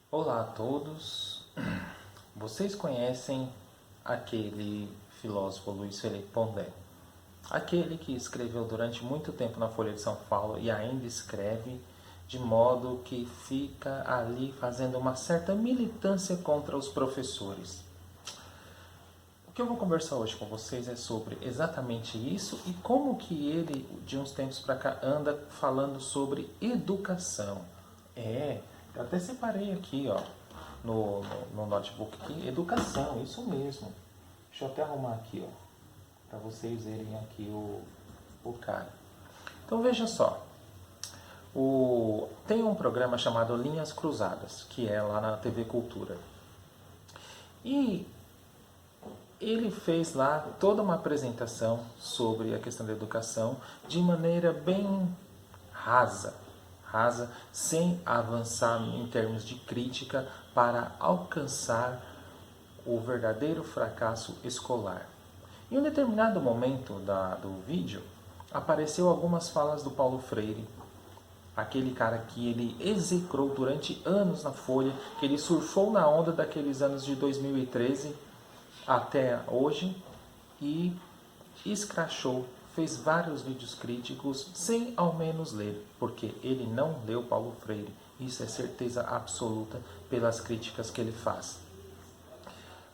Olá a todos. Vocês conhecem aquele filósofo Luiz Felipe Pondé? Aquele que escreveu durante muito tempo na Folha de São Paulo e ainda escreve de modo que fica ali fazendo uma certa militância contra os professores. O que eu vou conversar hoje com vocês é sobre exatamente isso e como que ele, de uns tempos para cá, anda falando sobre educação. Eu até separei aqui, ó, no notebook aqui, educação, isso mesmo. Deixa eu até arrumar aqui, ó, para vocês verem aqui o cara. Então veja só, tem um programa chamado Linhas Cruzadas, que é lá na TV Cultura. E ele fez lá toda uma apresentação sobre a questão da educação de maneira bem rasa, sem avançar em termos de crítica para alcançar o verdadeiro fracasso escolar. Em um determinado momento do vídeo, apareceu algumas falas do Paulo Freire, aquele cara que ele execrou durante anos na Folha, que ele surfou na onda daqueles anos de 2013 até hoje e escrachou, fez vários vídeos críticos sem ao menos ler, porque ele não leu Paulo Freire. Isso é certeza absoluta pelas críticas que ele faz.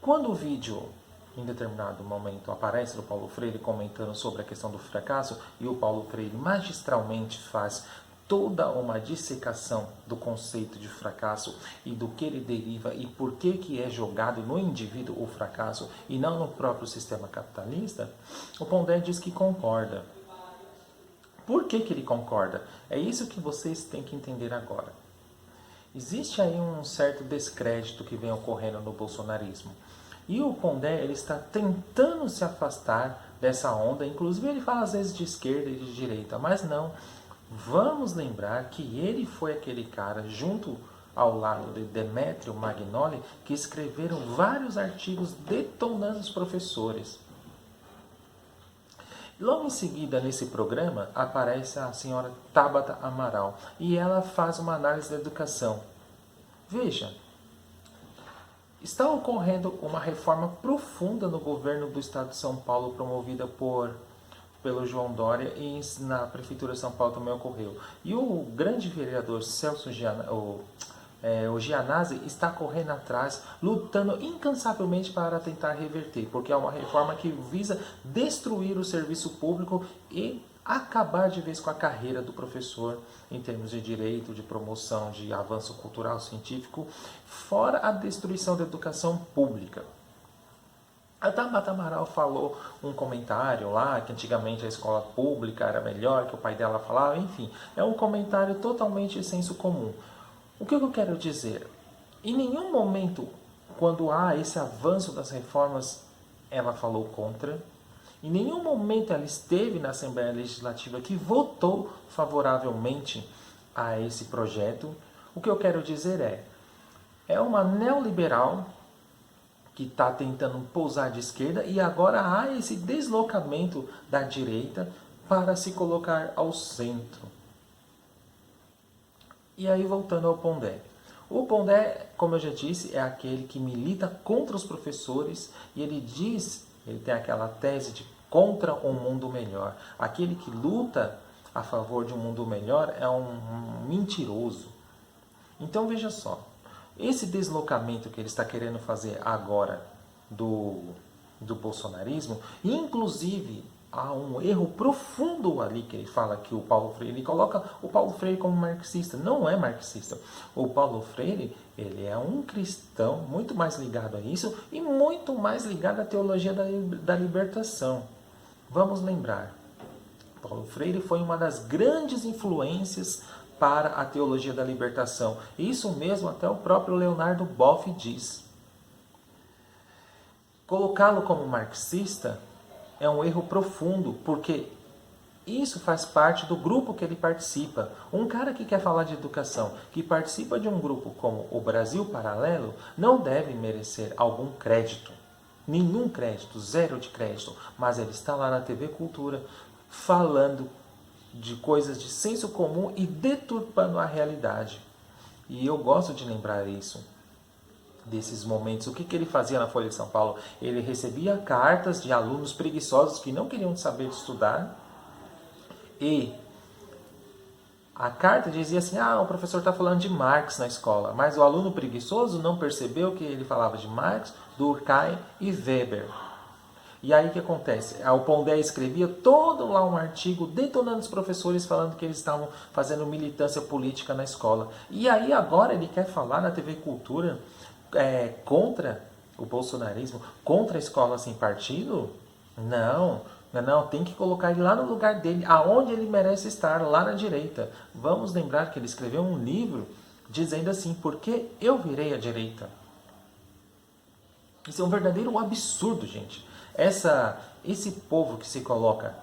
Quando o vídeo, em determinado momento, aparece do Paulo Freire comentando sobre a questão do fracasso e o Paulo Freire magistralmente faz toda uma dissecação do conceito de fracasso e do que ele deriva e por que é jogado no indivíduo o fracasso e não no próprio sistema capitalista, o Pondé diz que concorda. Por que ele concorda? É isso que vocês têm que entender agora. Existe aí um certo descrédito que vem ocorrendo no bolsonarismo. E o Pondé ele está tentando se afastar dessa onda, inclusive ele fala às vezes de esquerda e de direita, mas não. Vamos lembrar que ele foi aquele cara, junto ao lado de Demetrio Magnoli, que escreveram vários artigos detonando os professores. Logo em seguida, nesse programa, aparece a senhora Tabata Amaral e ela faz uma análise da educação. Veja, está ocorrendo uma reforma profunda no governo do estado de São Paulo, promovida pelo João Dória, e na Prefeitura de São Paulo também ocorreu. E o grande vereador Celso Gianazzi está correndo atrás, lutando incansavelmente para tentar reverter, porque é uma reforma que visa destruir o serviço público e acabar de vez com a carreira do professor em termos de direito, de promoção, de avanço cultural, científico, fora a destruição da educação pública. A Tabata Amaral falou um comentário lá, que antigamente a escola pública era melhor, que o pai dela falava, enfim. É um comentário totalmente senso comum. O que eu quero dizer? Em nenhum momento, quando há esse avanço das reformas, ela falou contra. Em nenhum momento ela esteve na Assembleia Legislativa que votou favoravelmente a esse projeto. O que eu quero dizer é uma neoliberal que está tentando pousar de esquerda e agora há esse deslocamento da direita para se colocar ao centro. E aí voltando ao Pondé. O Pondé, como eu já disse, é aquele que milita contra os professores e ele tem aquela tese de contra um mundo melhor. Aquele que luta a favor de um mundo melhor é um mentiroso. Então veja só, esse deslocamento que ele está querendo fazer agora do bolsonarismo, inclusive há um erro profundo ali que ele fala que o Paulo Freire, ele coloca o Paulo Freire como marxista. Não é marxista. O Paulo Freire, ele é um cristão muito mais ligado a isso e muito mais ligado à teologia da libertação. Vamos lembrar, Paulo Freire foi uma das grandes influências para a teologia da libertação. Isso mesmo até o próprio Leonardo Boff diz. Colocá-lo como marxista é um erro profundo, porque isso faz parte do grupo que ele participa. Um cara que quer falar de educação, que participa de um grupo como o Brasil Paralelo, não deve merecer algum crédito. Nenhum crédito, zero de crédito. Mas ele está lá na TV Cultura falando de coisas de senso comum e deturpando a realidade. E eu gosto de lembrar isso, desses momentos. O que ele fazia na Folha de São Paulo? Ele recebia cartas de alunos preguiçosos que não queriam saber de estudar, e a carta dizia assim: o professor está falando de Marx na escola, mas o aluno preguiçoso não percebeu que ele falava de Marx, Durkheim e Weber. E aí o que acontece? O Pondé escrevia todo lá um artigo detonando os professores, falando que eles estavam fazendo militância política na escola. E aí agora ele quer falar na TV Cultura contra o bolsonarismo, contra a escola sem partido? Não, tem que colocar ele lá no lugar dele, aonde ele merece estar, lá na direita. Vamos lembrar que ele escreveu um livro dizendo assim: por que eu virei à direita? Isso é um verdadeiro absurdo, gente. Esse povo que se coloca,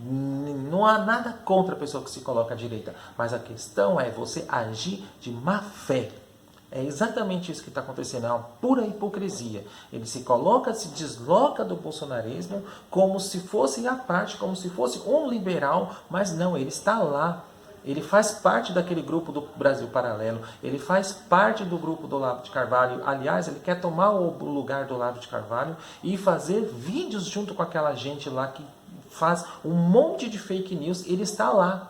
não há nada contra a pessoa que se coloca à direita, mas a questão é você agir de má fé. É exatamente isso que está acontecendo, é uma pura hipocrisia. Ele se desloca do bolsonarismo como se fosse à parte, como se fosse um liberal, mas não, ele está lá. Ele faz parte daquele grupo do Brasil Paralelo, ele faz parte do grupo do Olavo de Carvalho. Aliás, ele quer tomar o lugar do Olavo de Carvalho e fazer vídeos junto com aquela gente lá que faz um monte de fake news. Ele está lá.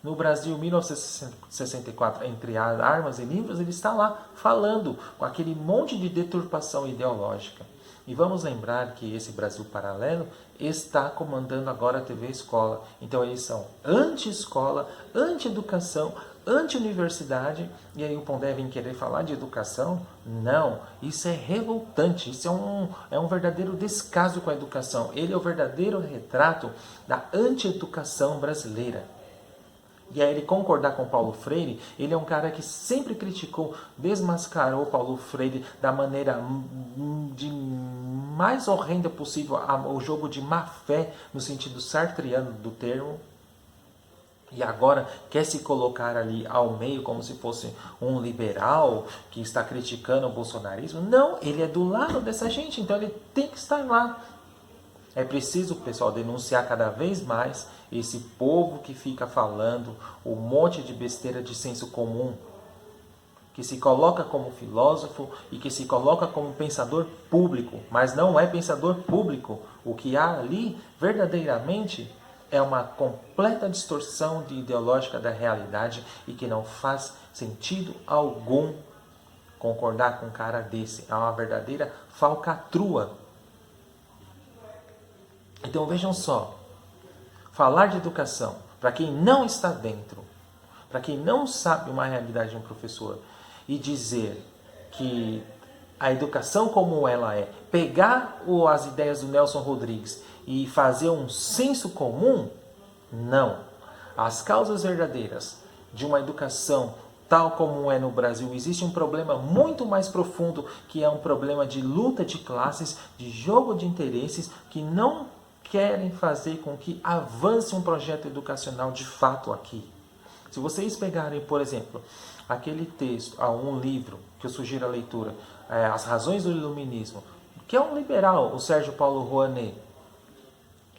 No Brasil 1964, entre armas e livros, ele está lá falando com aquele monte de deturpação ideológica. E vamos lembrar que esse Brasil Paralelo está comandando agora a TV Escola. Então eles são anti-escola, anti-educação, anti-universidade. E aí o Pondé vem querer falar de educação? Não, isso é revoltante, isso é um verdadeiro descaso com a educação. Ele é o verdadeiro retrato da anti-educação brasileira. E aí ele concordar com Paulo Freire, ele é um cara que sempre criticou, desmascarou Paulo Freire da maneira de mais horrenda possível, o jogo de má fé, no sentido sartreano do termo. E agora quer se colocar ali ao meio como se fosse um liberal que está criticando o bolsonarismo. Não, ele é do lado dessa gente, então ele tem que estar lá. É preciso, pessoal, denunciar cada vez mais esse povo que fica falando um monte de besteira de senso comum, que se coloca como filósofo e que se coloca como pensador público, mas não é pensador público. O que há ali, verdadeiramente, é uma completa distorção ideológica da realidade e que não faz sentido algum concordar com um cara desse. É uma verdadeira falcatrua. Então vejam só, falar de educação, para quem não está dentro, para quem não sabe uma realidade de um professor, e dizer que a educação como ela é, pegar as ideias do Nelson Rodrigues e fazer um senso comum, não. As causas verdadeiras de uma educação tal como é no Brasil, existe um problema muito mais profundo, que é um problema de luta de classes, de jogo de interesses, que não querem fazer com que avance um projeto educacional de fato aqui. Se vocês pegarem, por exemplo, aquele texto, um livro que eu sugiro a leitura, As Razões do Iluminismo, que é um liberal, o Sérgio Paulo Rouanet,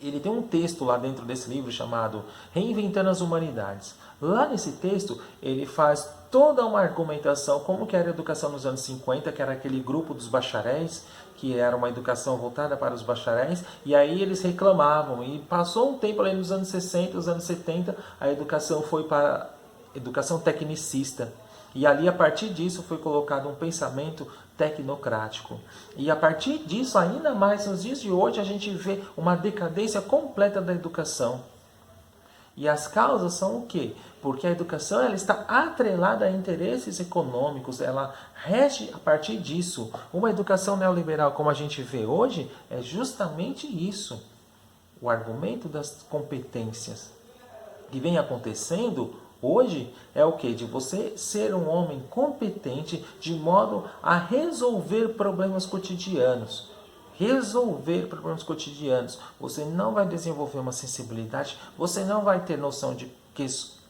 ele tem um texto lá dentro desse livro chamado Reinventando as Humanidades. Lá nesse texto, ele faz toda uma argumentação como que era a educação nos anos 50, que era aquele grupo dos bacharéis, que era uma educação voltada para os bacharéis, e aí eles reclamavam. E passou um tempo ali nos anos 60, nos anos 70, a educação foi para a educação tecnicista. E ali, a partir disso, foi colocado um pensamento tecnocrático. E a partir disso, ainda mais nos dias de hoje, a gente vê uma decadência completa da educação. E as causas são o quê? Porque a educação ela está atrelada a interesses econômicos, ela rege a partir disso. Uma educação neoliberal como a gente vê hoje é justamente isso. O argumento das competências que vem acontecendo hoje é o quê? De você ser um homem competente de modo a resolver problemas cotidianos. Resolver problemas cotidianos. Você não vai desenvolver uma sensibilidade, você não vai ter noção de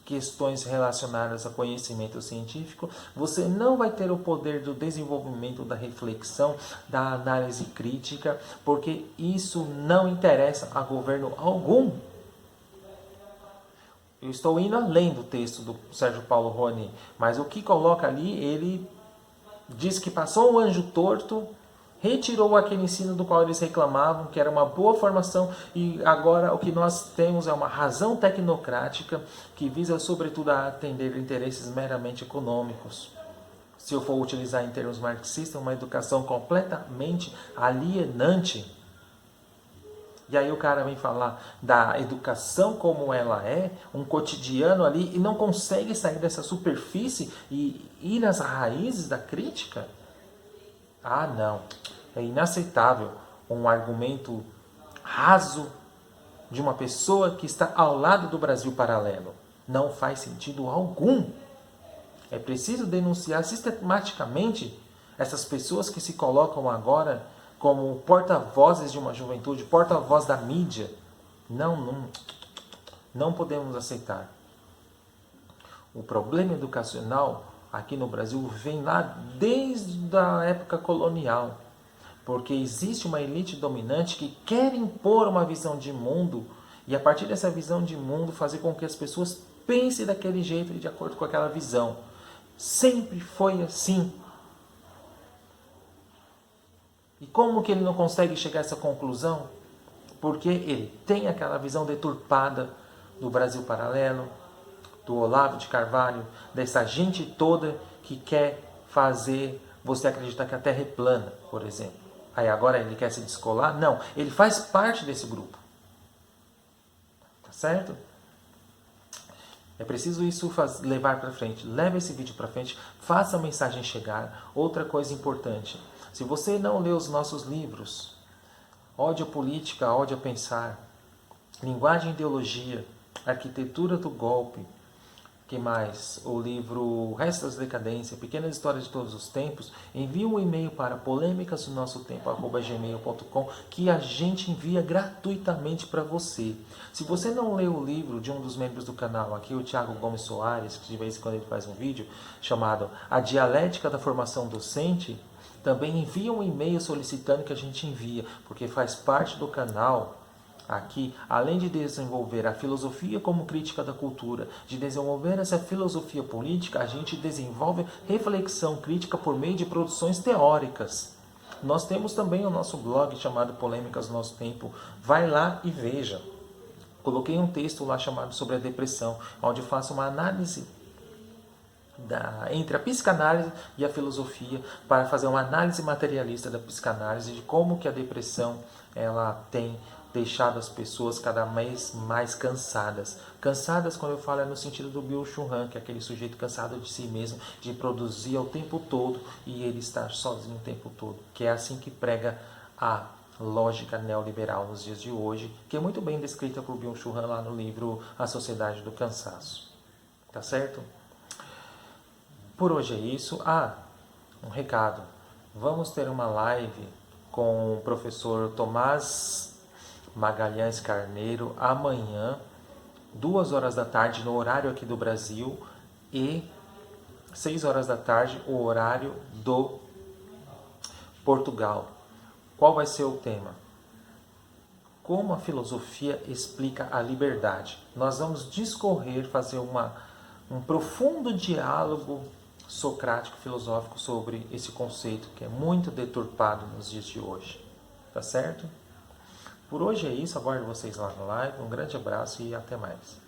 questões relacionadas a conhecimento científico, você não vai ter o poder do desenvolvimento da reflexão, da análise crítica, porque isso não interessa a governo algum. Eu estou indo além do texto do Sérgio Paulo Rony, mas o que coloca ali, ele diz que passou um anjo torto, retirou aquele ensino do qual eles reclamavam, que era uma boa formação, e agora o que nós temos é uma razão tecnocrática que visa sobretudo a atender interesses meramente econômicos. Se eu for utilizar em termos marxistas, uma educação completamente alienante. E aí o cara vem falar da educação como ela é, um cotidiano ali, e não consegue sair dessa superfície e ir às raízes da crítica? Ah, não. É inaceitável um argumento raso de uma pessoa que está ao lado do Brasil paralelo. Não faz sentido algum. É preciso denunciar sistematicamente essas pessoas que se colocam agora como porta-vozes de uma juventude, porta-voz da mídia. Não podemos aceitar. O problema educacional aqui no Brasil vem lá desde a época colonial, porque existe uma elite dominante que quer impor uma visão de mundo e a partir dessa visão de mundo fazer com que as pessoas pensem daquele jeito e de acordo com aquela visão. Sempre foi assim. E como que ele não consegue chegar a essa conclusão? Porque ele tem aquela visão deturpada do Brasil paralelo, do Olavo de Carvalho, dessa gente toda que quer fazer você acreditar que a Terra é plana, por exemplo. Aí agora ele quer se descolar? Não, ele faz parte desse grupo. Tá certo? É preciso isso levar para frente. Leve esse vídeo para frente, faça a mensagem chegar. Outra coisa importante, se você não lê os nossos livros, Ódio à Política, Ódio a Pensar, Linguagem e Ideologia, Arquitetura do Golpe, que mais? O livro Restos da Decadência, Pequenas Histórias de Todos os Tempos, envie um e-mail para polêmicasdonossotempo@gmail.com que a gente envia gratuitamente para você. Se você não leu o livro de um dos membros do canal, aqui o Thiago Gomes Soares, que de vez em quando ele faz um vídeo, chamado A Dialética da Formação Docente, também envia um e-mail solicitando que a gente envia, porque faz parte do canal. Aqui, além de desenvolver a filosofia como crítica da cultura, de desenvolver essa filosofia política, a gente desenvolve reflexão crítica por meio de produções teóricas. Nós temos também o nosso blog chamado Polêmicas do Nosso Tempo. Vai lá e veja. Coloquei um texto lá chamado Sobre a Depressão, onde faço uma análise entre a psicanálise e a filosofia para fazer uma análise materialista da psicanálise de como que a depressão ela tem deixado as pessoas cada vez mais cansadas. Cansadas, quando eu falo, é no sentido do Byung-Chul Han, que é aquele sujeito cansado de si mesmo, de produzir o tempo todo e ele estar sozinho o tempo todo. Que é assim que prega a lógica neoliberal nos dias de hoje, que é muito bem descrita por Byung-Chul Han lá no livro A Sociedade do Cansaço. Tá certo? Por hoje é isso. Um recado. Vamos ter uma live com o professor Tomás Magalhães Carneiro amanhã, 2 horas da tarde, no horário aqui do Brasil, e 6 horas da tarde, o horário do Portugal. Qual vai ser o tema? Como a filosofia explica a liberdade. Nós vamos discorrer, fazer um profundo diálogo socrático, filosófico sobre esse conceito que é muito deturpado nos dias de hoje. Tá certo? Por hoje é isso, aguardo vocês lá no live. Um grande abraço e até mais.